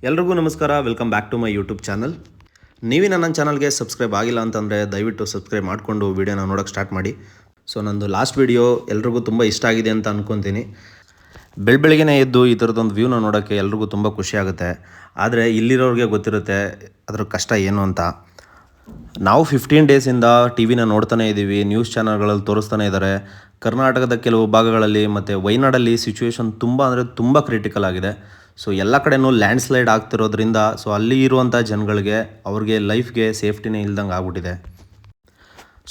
ಎಲ್ರಿಗೂ ನಮಸ್ಕಾರ, welcome back to my YouTube channel. ನೀವೇ ನನ್ನ ಚಾನಲ್ಗೆ ಸಬ್ಸ್ಕ್ರೈಬ್ ಆಗಿಲ್ಲ ಅಂತಂದರೆ ದಯವಿಟ್ಟು ಸಬ್ಸ್ಕ್ರೈಬ್ ಮಾಡಿಕೊಂಡು ವೀಡಿಯೋನ ನೋಡೋಕ್ಕೆ ಸ್ಟಾರ್ಟ್ ಮಾಡಿ. ಸೊ ನಂದು ಲಾಸ್ಟ್ ವೀಡಿಯೋ ಎಲ್ರಿಗೂ ತುಂಬ ಇಷ್ಟ ಆಗಿದೆ ಅಂತ ಅಂದ್ಕೊತೀನಿ. ಬೆಳಗ್ಗೆನೇ ಎದ್ದು ಈ ಥರದೊಂದು ವ್ಯೂನ ನೋಡೋಕ್ಕೆ ಎಲ್ರಿಗೂ ತುಂಬ ಖುಷಿ ಆಗುತ್ತೆ. ಆದರೆ ಇಲ್ಲಿರೋರಿಗೆ ಗೊತ್ತಿರುತ್ತೆ ಅದ್ರ ಕಷ್ಟ ಏನು ಅಂತ. ನಾವು 15 ಡೇಸಿಂದ ಟಿ ವಿನ ನೋಡ್ತಾನೆ ಇದ್ದೀವಿ, ನ್ಯೂಸ್ ಚಾನಲ್ಗಳಲ್ಲಿ ತೋರಿಸ್ತಾನೆ ಇದ್ದಾರೆ. ಕರ್ನಾಟಕದ ಕೆಲವು ಭಾಗಗಳಲ್ಲಿ ಮತ್ತು ವಯನಾಡಲ್ಲಿ ಸಿಚುವೇಶನ್ ತುಂಬ ಕ್ರಿಟಿಕಲ್ ಆಗಿದೆ. ಸೊ ಎಲ್ಲ ಕಡೆಯೂ ಲ್ಯಾಂಡ್ಸ್ಲೈಡ್ ಆಗ್ತಿರೋದ್ರಿಂದ ಸೊ ಅಲ್ಲಿ ಇರುವಂಥ ಜನಗಳಿಗೆ ಅವ್ರಿಗೆ ಲೈಫ್ಗೆ ಸೇಫ್ಟಿನೇ ಇಲ್ದಂಗೆ ಆಗ್ಬಿಟ್ಟಿದೆ.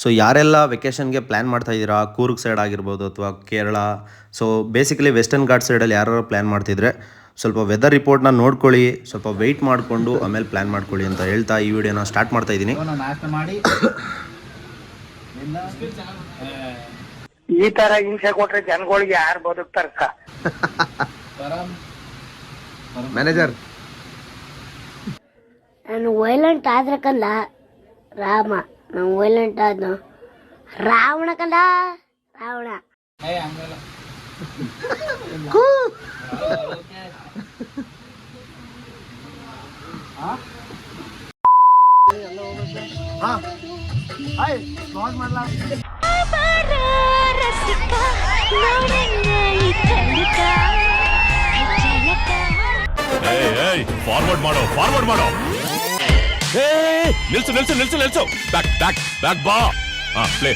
ಸೊ ಯಾರೆಲ್ಲ ವೆಕೇಷನ್ಗೆ ಪ್ಲ್ಯಾನ್ ಮಾಡ್ತಾಯಿದ್ದೀರಾ, ಕೂರ್ಗ್ ಸೈಡ್ ಆಗಿರ್ಬೋದು ಅಥವಾ Kerala, so basically western ghat ಸೈಡಲ್ಲಿ ಯಾರು ಪ್ಲ್ಯಾನ್ ಮಾಡ್ತಿದ್ರೆ ಸ್ವಲ್ಪ ವೆದರ್ ರಿಪೋರ್ಟ್ನ ನೋಡ್ಕೊಳ್ಳಿ, ಸ್ವಲ್ಪ ವೆಯ್ಟ್ ಮಾಡಿಕೊಂಡು ಆಮೇಲೆ ಪ್ಲ್ಯಾನ್ ಮಾಡ್ಕೊಳ್ಳಿ ಅಂತ ಹೇಳ್ತಾ ಈ ವಿಡಿಯೋನ ಸ್ಟಾರ್ಟ್ ಮಾಡ್ತಾ ಇದ್ದೀನಿ. ಈ ತರ ಹಿಂಸೆ ಕೊಟ್ರೆ ಜನಗಳಿಗೆ ಯಾರು ಬದುಕ್ತಾರ? ಮ್ಯಾನೇಜರ್ ನಾನು ವೈಲೆಂಟ್ ಆದ್ರೆ ಕಂದ ರಾಮ, ನಾನು ವೈಲೆಂಟ್ ಆದ್ನು ರಾವಣ ಕಂದ ರಾವಣ. ಫಾರ್ವರ್ಡ್ ಮಾಡೋ ನಿಲ್ಸು ಬ್ಯಾಕ್ ಬಾ. Play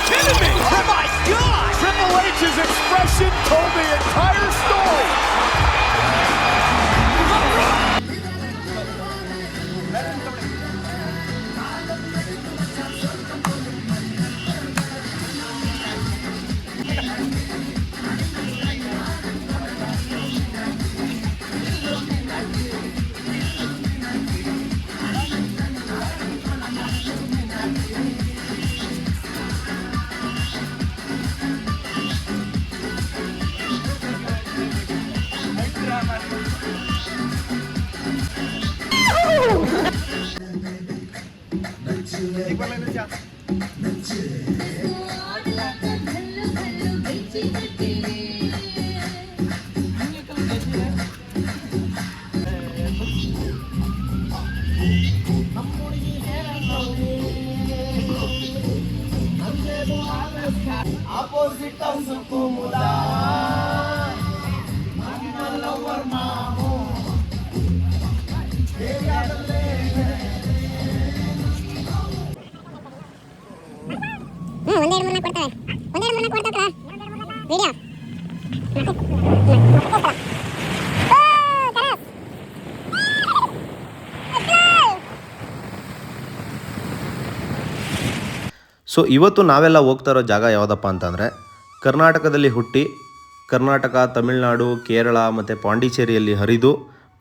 kidding me? Oh my God! Triple H's expression told the entire story. So ಇವತ್ತು ನಾವೆಲ್ಲ ಹೋಗ್ತಾ ಇರೋ ಜಾಗ ಯಾವುದಪ್ಪ ಅಂತಂದರೆ, ಕರ್ನಾಟಕದಲ್ಲಿ ಹುಟ್ಟಿ ಕರ್ನಾಟಕ, ತಮಿಳುನಾಡು, ಕೇರಳ ಮತ್ತು ಪಾಂಡಿಚೇರಿಯಲ್ಲಿ ಹರಿದು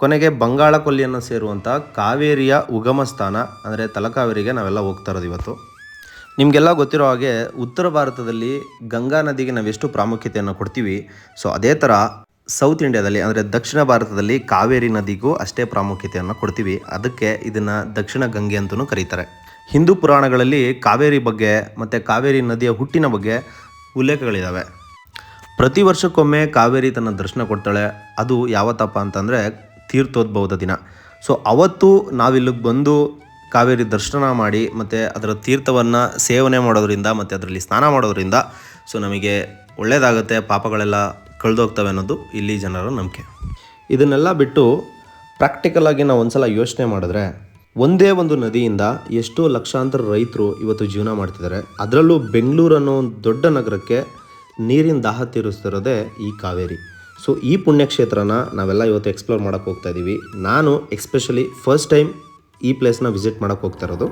ಕೊನೆಗೆ ಬಂಗಾಳ ಕೊಲ್ಲಿಯನ್ನು ಸೇರುವಂಥ ಕಾವೇರಿಯ ಉಗಮ ಸ್ಥಾನ ಅಂದರೆ ತಲಕಾವೇರಿಗೆ ನಾವೆಲ್ಲ ಹೋಗ್ತಾ ಇರೋದು ಇವತ್ತು. ನಿಮಗೆಲ್ಲ ಗೊತ್ತಿರೋ ಹಾಗೆ ಉತ್ತರ ಭಾರತದಲ್ಲಿ ಗಂಗಾ ನದಿಗೆ ನಾವೆಷ್ಟು ಪ್ರಾಮುಖ್ಯತೆಯನ್ನು ಕೊಡ್ತೀವಿ, ಸೊ ಅದೇ ಥರ ಸೌತ್ ಇಂಡಿಯಾದಲ್ಲಿ ಅಂದರೆ ದಕ್ಷಿಣ ಭಾರತದಲ್ಲಿ ಕಾವೇರಿ ನದಿಗೂ ಅಷ್ಟೇ ಪ್ರಾಮುಖ್ಯತೆಯನ್ನು ಕೊಡ್ತೀವಿ. ಅದಕ್ಕೆ ಇದನ್ನು ದಕ್ಷಿಣ ಗಂಗೆ ಅಂತಲೂ ಕರೀತಾರೆ. ಹಿಂದೂ ಪುರಾಣಗಳಲ್ಲಿ ಕಾವೇರಿ ಬಗ್ಗೆ ಮತ್ತು ಕಾವೇರಿ ನದಿಯ ಹುಟ್ಟಿನ ಬಗ್ಗೆ ಉಲ್ಲೇಖಗಳಿದ್ದಾವೆ. ಪ್ರತಿ ವರ್ಷಕ್ಕೊಮ್ಮೆ ಕಾವೇರಿ ತನ್ನ ದರ್ಶನ ಕೊಡ್ತಾಳೆ. ಅದು ಯಾವತ್ತಪ್ಪ ಅಂತಂದರೆ ತೀರ್ಥೋದ್ಭವದ ದಿನ. ಸೊ ಅವತ್ತು ನಾವಿಲ್ಲಿಗೆ ಬಂದು ಕಾವೇರಿ ದರ್ಶನ ಮಾಡಿ ಮತ್ತು ಅದರ ತೀರ್ಥವನ್ನು ಸೇವನೆ ಮಾಡೋದ್ರಿಂದ ಮತ್ತು ಅದರಲ್ಲಿ ಸ್ನಾನ ಮಾಡೋದ್ರಿಂದ ಸೊ ನಮಗೆ ಒಳ್ಳೆಯದಾಗುತ್ತೆ, ಪಾಪಗಳೆಲ್ಲ ಕಳೆದೋಗ್ತವೆ ಅನ್ನೋದು ಇಲ್ಲಿ ಜನರ ನಂಬಿಕೆ. ಇದನ್ನೆಲ್ಲ ಬಿಟ್ಟು ಪ್ರಾಕ್ಟಿಕಲಾಗಿ ನಾವು ಒಂದ್ಸಲ ಯೋಚನೆ ಮಾಡಿದ್ರೆ ಒಂದೇ ಒಂದು ನದಿಯಿಂದ ಎಷ್ಟೋ ಲಕ್ಷಾಂತರ ರೈತರು ಇವತ್ತು ಜೀವನ ಮಾಡ್ತಿದ್ದಾರೆ. ಅದರಲ್ಲೂ ಬೆಂಗಳೂರು ಅನ್ನೋ ಒಂದು ದೊಡ್ಡ ನಗರಕ್ಕೆ ನೀರಿನ ದಾಹ ತೀರಿಸ್ತಿರೋದೇ ಈ ಕಾವೇರಿ. ಸೊ ಈ ಪುಣ್ಯಕ್ಷೇತ್ರನ ನಾವೆಲ್ಲ ಇವತ್ತು ಎಕ್ಸ್ಪ್ಲೋರ್ ಮಾಡೋಕ್ಕೆ ಹೋಗ್ತಾ ಇದ್ದೀವಿ. ನಾನು ಎಸ್ಪೆಷಲಿ ಫಸ್ಟ್ ಟೈಮ್ ಈ ಪ್ಲೇಸ್ನ ವಿಸಿಟ್ ಮಾಡೋಕ್ಕೆ ಹೋಗ್ತಾ ಇರೋದು.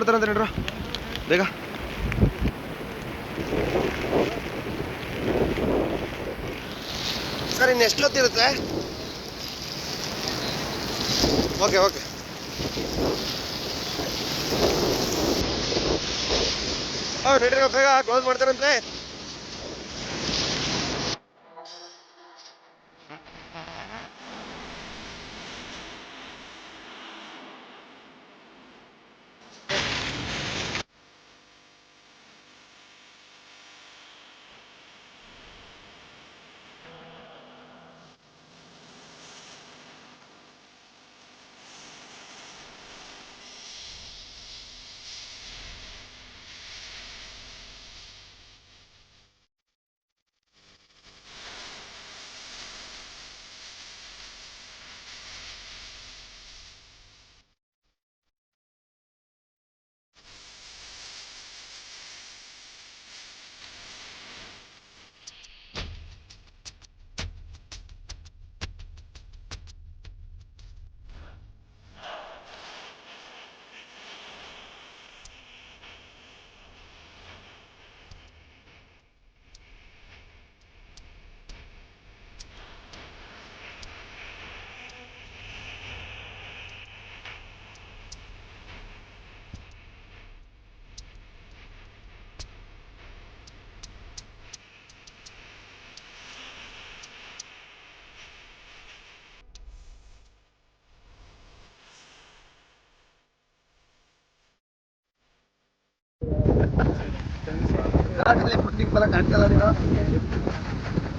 ಮಾಡ್ತಾರಂತ ನೋಡ್ರ ಬೇಗ. ಸರ್ ಇನ್ನು ಎಷ್ಟೊತ್ತಿರುತ್ತೆ? Okay okay. ನಡೀರಿ ಬೇಗ ಕ್ಲೋಸ್ ಮಾಡ್ತಾರಂತೆ.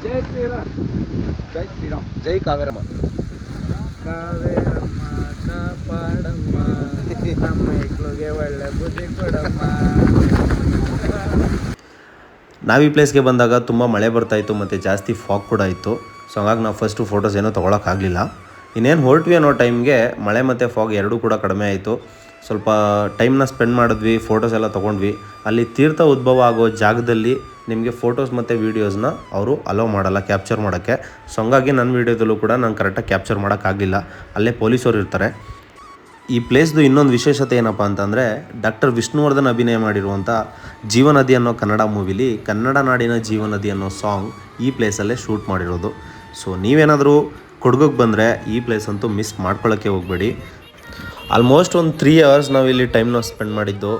ಜೈ ಶ್ರೀರಾಮ್. ಜೈ ಶ್ರೀರಾಮ್. ಜೈ ಕಾವೇರಮ್ಮ. ಕಾವೇರಮ್ಮ ಕಾಪಾಡಮ್ಮ, ನಮ್ಮ ಮಕ್ಕಳಿಗೆ ಒಳ್ಳೆ ಬುದ್ಧಿ ಕೊಡಮ್ಮ. ನಾವು ಈ ಪ್ಲೇಸ್ಗೆ ಬಂದಾಗ ತುಂಬ ಮಳೆ ಬರ್ತಾಯಿತ್ತು ಮತ್ತು ಜಾಸ್ತಿ ಫಾಗ್ ಕೂಡ ಇತ್ತು. ಸೊ ಹಂಗಾಗಿ ನಾವು ಫಸ್ಟು ಫೋಟೋಸ್ ಏನೂ ತೊಗೊಳಕ್ಕಾಗಲಿಲ್ಲ. ಇನ್ನೇನು ಹೊರಟ್ವಿ ಅನ್ನೋ ಟೈಮ್ಗೆ ಮಳೆ ಮತ್ತು ಫಾಗ್ ಎರಡೂ ಕೂಡ ಕಡಿಮೆ ಆಯಿತು. ಸ್ವಲ್ಪ ಟೈಮ್ನ ಸ್ಪೆಂಡ್ ಮಾಡಿದ್ವಿ, ಫೋಟೋಸ್ ಎಲ್ಲ ತೊಗೊಂಡ್ವಿ. ಅಲ್ಲಿ ತೀರ್ಥ ಉದ್ಭವ ಆಗೋ ಜಾಗದಲ್ಲಿ ನಿಮಗೆ ಫೋಟೋಸ್ ಮತ್ತು ವೀಡಿಯೋಸ್ನ ಅವರು ಅಲೋ ಮಾಡಲ್ಲ ಕ್ಯಾಪ್ಚರ್ ಮಾಡೋಕ್ಕೆ. ಸೊ ಹಂಗಾಗಿ ನನ್ನ ವೀಡಿಯೋದಲ್ಲೂ ಕೂಡ ನಾನು ಕರೆಕ್ಟಾಗಿ ಕ್ಯಾಪ್ಚರ್ ಮಾಡೋಕ್ಕಾಗಲಿಲ್ಲ, ಅಲ್ಲೇ ಪೊಲೀಸರು ಇರ್ತಾರೆ. ಈ ಪ್ಲೇಸ್ದು ಇನ್ನೊಂದು ವಿಶೇಷತೆ ಏನಪ್ಪ ಅಂತಂದರೆ, ಡಾಕ್ಟರ್ ವಿಷ್ಣುವರ್ಧನ್ ಅಭಿನಯ ಮಾಡಿರುವಂಥ ಜೀವನದಿ ಅನ್ನೋ ಕನ್ನಡ ಮೂವಿಲಿ ಕನ್ನಡ ನಾಡಿನ ಜೀವನದಿ ಅನ್ನೋ ಸಾಂಗ್ ಈ ಪ್ಲೇಸಲ್ಲೇ ಶೂಟ್ ಮಾಡಿರೋದು. ಸೊ ನೀವೇನಾದರೂ ಕೊಡಗಿಗೆ ಬಂದರೆ ಈ ಪ್ಲೇಸ್ ಅಂತೂ ಮಿಸ್ ಮಾಡ್ಕೊಳ್ಳೋಕ್ಕೆ ಹೋಗಬೇಡಿ. ಆಲ್ಮೋಸ್ಟ್ ಒಂದು 3 hours ನಾವು ಇಲ್ಲಿ ಟೈಮ್ನ ಸ್ಪೆಂಡ್ ಮಾಡಿದ್ದು.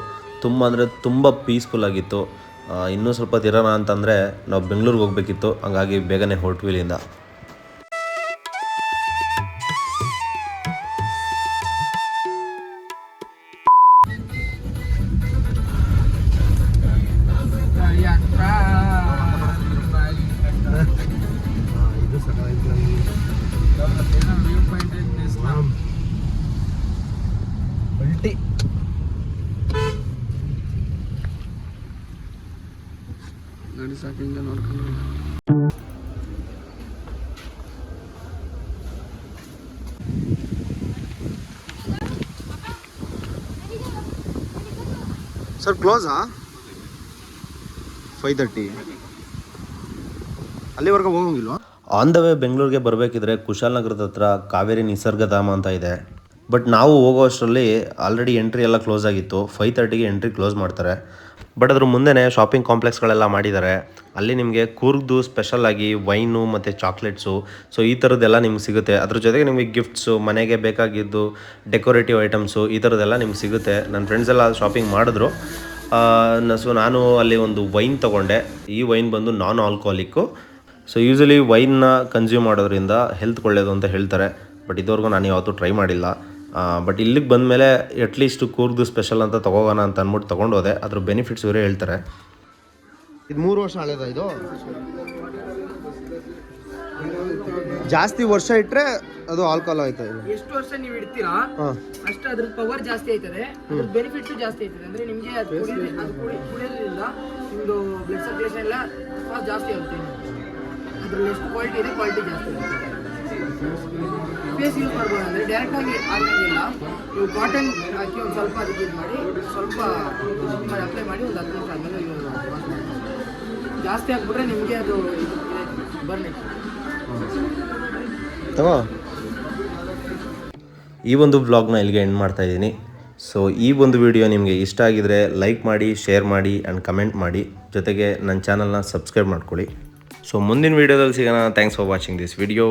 ತುಂಬ ಅಂದರೆ ತುಂಬ ಪೀಸ್ಫುಲ್ ಆಗಿತ್ತು. ಇನ್ನೂ ಸ್ವಲ್ಪ ಇರೋಣ ಅಂತಂದರೆ ನಾವು ಬೆಂಗಳೂರಿಗೆ ಹೋಗಬೇಕಿತ್ತು, ಹಂಗಾಗಿ ಬೇಗನೆ ಹೊರಟ್ವಿ ಇಲ್ಲಿಂದ. ಗಾಡಿ ಸಾಕಿಂದ ನೋಡ್ಕೊಂಡು ಸರ್ ಕ್ಲೋಸಾ? 5:30 ಅಲ್ಲಿವರೆಗೂ ಹೋಗಂಗಿಲ್ವಾ? ಆನ್ ದ ವೇ ಬೆಂಗಳೂರಿಗೆ ಬರಬೇಕಿದ್ರೆ ಕುಶಾಲನಗರದ ಹತ್ರ ಕಾವೇರಿ ನಿಸರ್ಗಧಾಮ ಅಂತ ಇದೆ. ಬಟ್ ನಾವು ಹೋಗೋ ಅಷ್ಟರಲ್ಲಿ ಆಲ್ರೆಡಿ ಎಂಟ್ರಿ ಎಲ್ಲ ಕ್ಲೋಸ್ ಆಗಿತ್ತು. 5:30ಗೆ ಎಂಟ್ರಿ ಕ್ಲೋಸ್ ಮಾಡ್ತಾರೆ. ಬಟ್ ಅದ್ರ ಮುಂದೆನೇ ಶಾಪಿಂಗ್ ಕಾಂಪ್ಲೆಕ್ಸ್ಗಳೆಲ್ಲ ಮಾಡಿದ್ದಾರೆ. ಅಲ್ಲಿ ನಿಮಗೆ ಕೂರ್ಗ್ದು ಸ್ಪೆಷಲಾಗಿ ವೈನು ಮತ್ತು ಚಾಕ್ಲೇಟ್ಸು, ಸೊ ಈ ಥರದ್ದೆಲ್ಲ ನಿಮ್ಗೆ ಸಿಗುತ್ತೆ. ಅದ್ರ ಜೊತೆಗೆ ನಿಮಗೆ ಗಿಫ್ಟ್ಸು, ಮನೆಗೆ ಬೇಕಾಗಿದ್ದು ಡೆಕೋರೇಟಿವ್ ಐಟಮ್ಸು, ಈ ಥರದ್ದೆಲ್ಲ ನಿಮ್ಗೆ ಸಿಗುತ್ತೆ. ನನ್ನ ಫ್ರೆಂಡ್ಸ್ ಎಲ್ಲ ಶಾಪಿಂಗ್ ಮಾಡಿದ್ರು. ಸೊ ನಾನು ಅಲ್ಲಿ ಒಂದು ವೈನ್ ತೊಗೊಂಡೆ. ಈ ವೈನ್ ಬಂದು ನಾನ್ ಆಲ್ಕೋಹಾಲಿಕ್ಕು. ಸೊ ಯೂಶಲಿ ವೈನ್ನ ಕನ್ಸ್ಯೂಮ್ ಮಾಡೋದ್ರಿಂದ ಹೆಲ್ತ್ ಒಳ್ಳೆಯದು ಅಂತ ಹೇಳ್ತಾರೆ. ಬಟ್ ಇದುವರೆಗೂ ನಾನು ಯಾವತ್ತೂ ಟ್ರೈ ಮಾಡಿಲ್ಲ. ಬಟ್ ಇಲ್ಲಿಗೆ ಬಂದಮೇಲೆ ಅಟ್ಲೀಸ್ಟ್ ಕೂರ್ಗ್ದು ಸ್ಪೆಷಲ್ ಅಂತ ತೊಗೋಗೋಣ ಅಂತ ಅಂದ್ಬಿಟ್ಟು ತೊಗೊಂಡೋದೆ. ಅದ್ರ ಬೆನಿಫಿಟ್ಸ್ ಇವರೇ ಹೇಳ್ತಾರೆ. ಇದು 3 ವರ್ಷ ಹಳೆದ? ಇದು ಜಾಸ್ತಿ ವರ್ಷ ಇಟ್ಟರೆ ಅದು ಆಲ್ಕೋಹಾಲ್ ಆಯ್ತಾ? ಎಷ್ಟು ವರ್ಷ ನೀವು ಇಡ್ತೀರಾ ಅಷ್ಟು ಅದ್ರ ಪವರ್ ಜಾಸ್ತಿ ಆಯ್ತದೆ, ಅದ್ರ ಬೆನಿಫಿಟ್ಸ್ ಜಾಸ್ತಿ ಆಯ್ತದೆ. ಅಂದ್ರೆ ನಿಮಗೆ ಅದು ಕುಡಿಯೋದ್ರಿಂದ ನಿಮ್ದು ಬ್ಲಡ್ ಸರ್ಕ್ಯುಲೇಷನ್ ಎಲ್ಲ ಜಾಸ್ತಿ ಆಗುತ್ತೆ. ಅದ್ರಲ್ಲಿ ಎಷ್ಟು ಕ್ವಾಲಿಟಿ ಇದೆ, ಕ್ವಾಲಿಟಿ ಜಾಸ್ತಿ ಆಗುತ್ತೆ. ಫೇಸ್ ಯೂಸ್ ಮಾಡ್ಬೋದು. ಅಂದರೆ ಡೈರೆಕ್ಟಾಗಿ ಆಗಂಗಿಲ್ಲ. ನೀವು ಕಾಟನ್ ಹಾಕಿ ಒಂದು ಸ್ವಲ್ಪ ಅದಕ್ಕೆ ಇದು ಮಾಡಿ ಸ್ವಲ್ಪ ಅಪ್ಲೈ ಮಾಡಿ ಒಂದು 10 ನಿಮಿಷ ಆದಮೇಲೆ ಜಾಸ್ತಿ ಹಾಕ್ಬಿಟ್ರೆ ನಿಮಗೆ ಅದು ಬರ್ನಿ ತಗೋ. ಈ ಒಂದು ವ್ಲಾಗ್ನ ಇಲ್ಲಿಗೆ ಎಂಡ್ ಮಾಡ್ತಾ ಇದ್ದೀನಿ. ಸೊ ಈ ಒಂದು ವಿಡಿಯೋ ನಿಮಗೆ ಇಷ್ಟ ಆಗಿದರೆ ಲೈಕ್ ಮಾಡಿ, ಶೇರ್ ಮಾಡಿ ಆ್ಯಂಡ್ ಕಮೆಂಟ್ ಮಾಡಿ, ಜೊತೆಗೆ ನನ್ನ ಚಾನಲ್ನ ಸಬ್ಸ್ಕ್ರೈಬ್ ಮಾಡ್ಕೊಳ್ಳಿ. ಸೊ ಮುಂದಿನ ವೀಡಿಯೋದಲ್ಲಿ ಸಿಗೋಣ. Thanks for watching this video.